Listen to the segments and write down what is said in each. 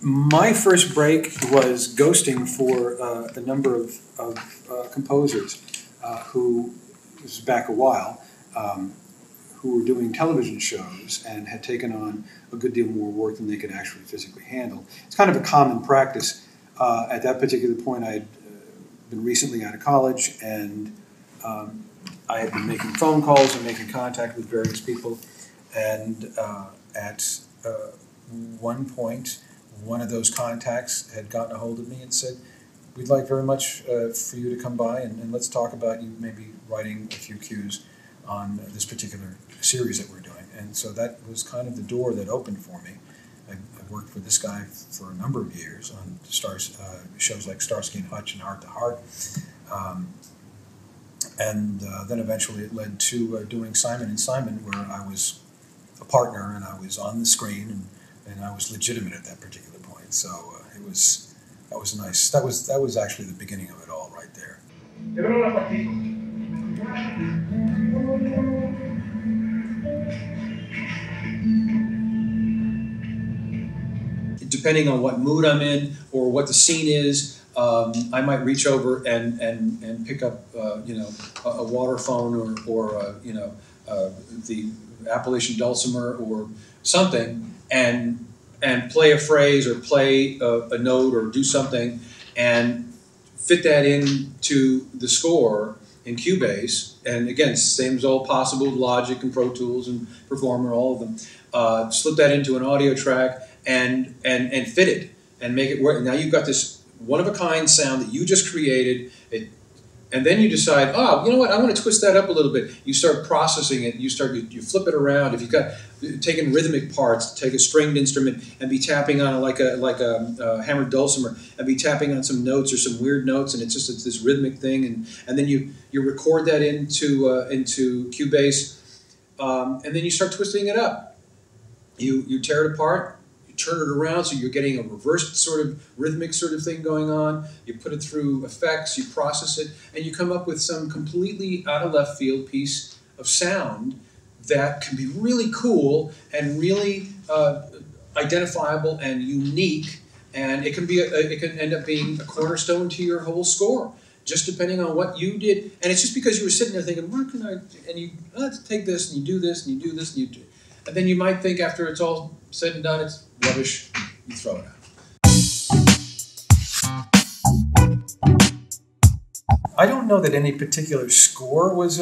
My first break was ghosting for a number of composers who, this was back a while, who were doing television shows and had taken on a good deal more work than they could actually physically handle. It's kind of a common practice. At that particular point, I had been recently out of college, and I had been making phone calls and making contact with various people. And at one point, one of those contacts had gotten a hold of me and said, "We'd like very much for you to come by and let's talk about you maybe writing a few cues on this particular series that we're doing." And so that was kind of the door that opened for me. I worked with this guy for a number of years on shows like Starsky and Hutch and Heart to Heart. And then eventually it led to doing Simon and Simon, where I was a partner and I was on the screen and I was legitimate at that particular point. So that was nice. That was actually the beginning of it all right there. Depending on what mood I'm in or what the scene is, I might reach over and pick up a water phone or the Appalachian dulcimer or something and play a phrase or play a note or do something and fit that into the score in Cubase. And again, same as all possible, Logic and Pro Tools and Performer, all of them. Slip that into an audio track and fit it and make it work. Now you've got this one-of-a-kind sound that you just created, and then you decide, oh, you know what, I want to twist that up a little bit. You start processing it. You flip it around. If you've got taken rhythmic parts, take a stringed instrument and be tapping on it like a hammered dulcimer, and be tapping on some notes or some weird notes, and it's this rhythmic thing, and then you record that into Cubase, and then you start twisting it up. You tear it apart. Turn it around so you're getting a reversed sort of rhythmic sort of thing going on. You put it through effects, you process it, and you come up with some completely out of left field piece of sound that can be really cool and really identifiable and unique, and it can end up being a cornerstone to your whole score, just depending on what you did. And it's just because you were sitting there thinking, what can I, and you take this and you do this and you do this and you do, and then you might think after it's all said and done, it's rubbish, you throw it out. I don't know that any particular score was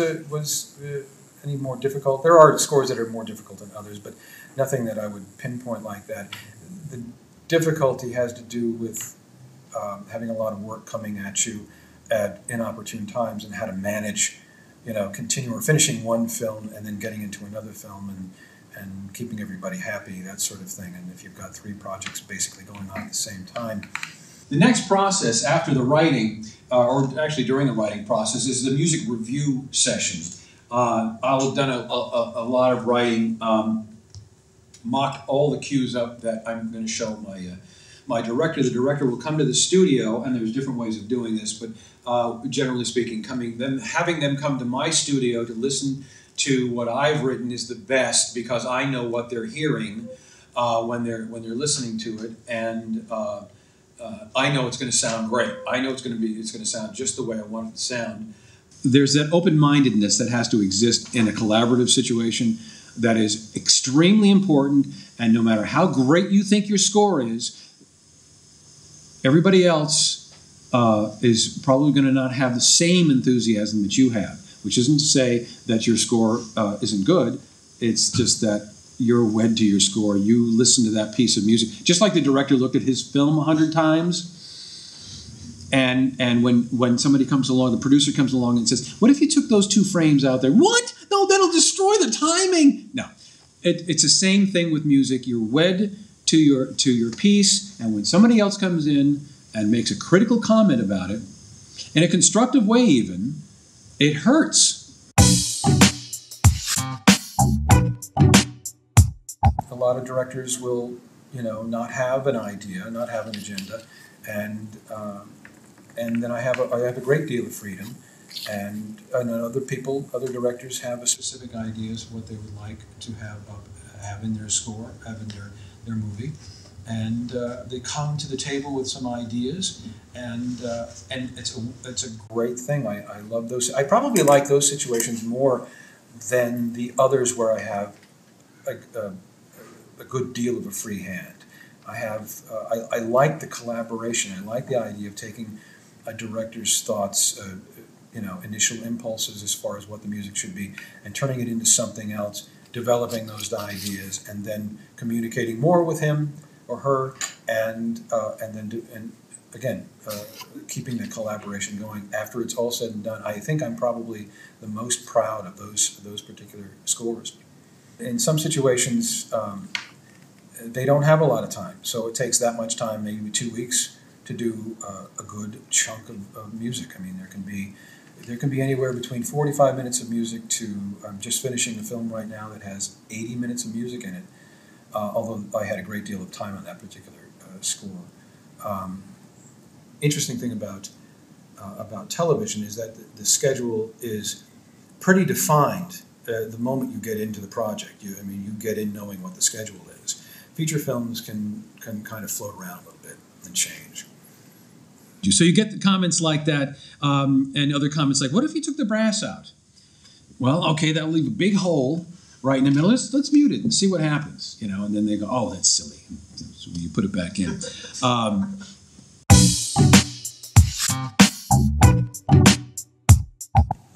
any more difficult. There are scores that are more difficult than others, but nothing that I would pinpoint like that. The difficulty has to do with having a lot of work coming at you at inopportune times and how to manage, finishing one film and then getting into another film and keeping everybody happy, that sort of thing. And if you've got 3 projects basically going on at the same time. The next process after the writing, or actually during the writing process, is the music review session. I'll have done a lot of writing, mocked all the cues up that I'm going to show my director. The director will come to the studio, and there's different ways of doing this, but generally speaking, having them come to my studio to listen to what I've written is the best, because I know what they're hearing when they're listening to it, and I know it's going to sound great. I know it's going to sound just the way I want it to sound. There's that open-mindedness that has to exist in a collaborative situation that is extremely important, and no matter how great you think your score is, everybody else is probably going to not have the same enthusiasm that you have. Which isn't to say that your score isn't good. It's just that you're wed to your score. You listen to that piece of music. Just like the director looked at his film 100 times, and when somebody comes along, the producer comes along and says, what if you took those 2 frames out there? What? No, that'll destroy the timing. No. It's the same thing with music. You're wed to your piece, and when somebody else comes in and makes a critical comment about it, in a constructive way even, it hurts. A lot of directors will, not have an idea, not have an agenda, and then I have a great deal of freedom, and other directors have specific ideas of what they would like to have in their score, have in their movie, and they come to the table with some ideas, and it's a great thing. I love those. I probably like those situations more than the others where I have a good deal of a free hand. I like the collaboration. I like the idea of taking a director's thoughts, initial impulses as far as what the music should be, and turning it into something else, developing those ideas, and then communicating more with him or her, and again, keeping the collaboration going after it's all said and done. I think I'm probably the most proud of those particular scores. In some situations, they don't have a lot of time, so it takes that much time, maybe 2 weeks, to do a good chunk of music. I mean, there can be anywhere between 45 minutes of music to, I'm just finishing a film right now that has 80 minutes of music in it, although I had a great deal of time on that particular score. Interesting thing about television is that the schedule is pretty defined the moment you get into the project. You get in knowing what the schedule is. Feature films can kind of float around a little bit and change. So you get the comments like that, and other comments like, "What if you took the brass out?" Well, okay, that'll leave a big hole right in the middle. Let's mute it and see what happens, And then they go, "Oh, that's silly." So you put it back in.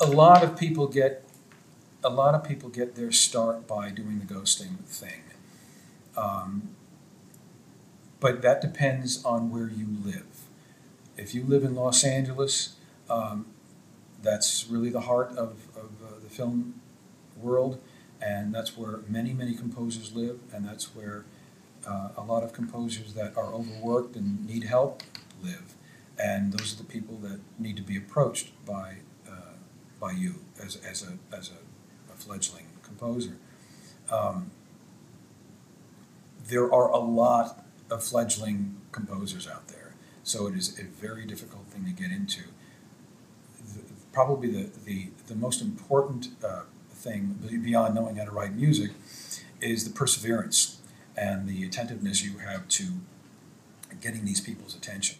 A lot of people get their start by doing the ghosting thing, but that depends on where you live. If you live in Los Angeles, that's really the heart of the film world, and that's where many composers live, and that's where a lot of composers that are overworked and need help live, and those are the people that need to be approached by you as a fledgling composer. There are a lot of fledgling composers out there, so it is a very difficult thing to get into. Probably the most important thing, beyond knowing how to write music, is the perseverance and the attentiveness you have to getting these people's attention.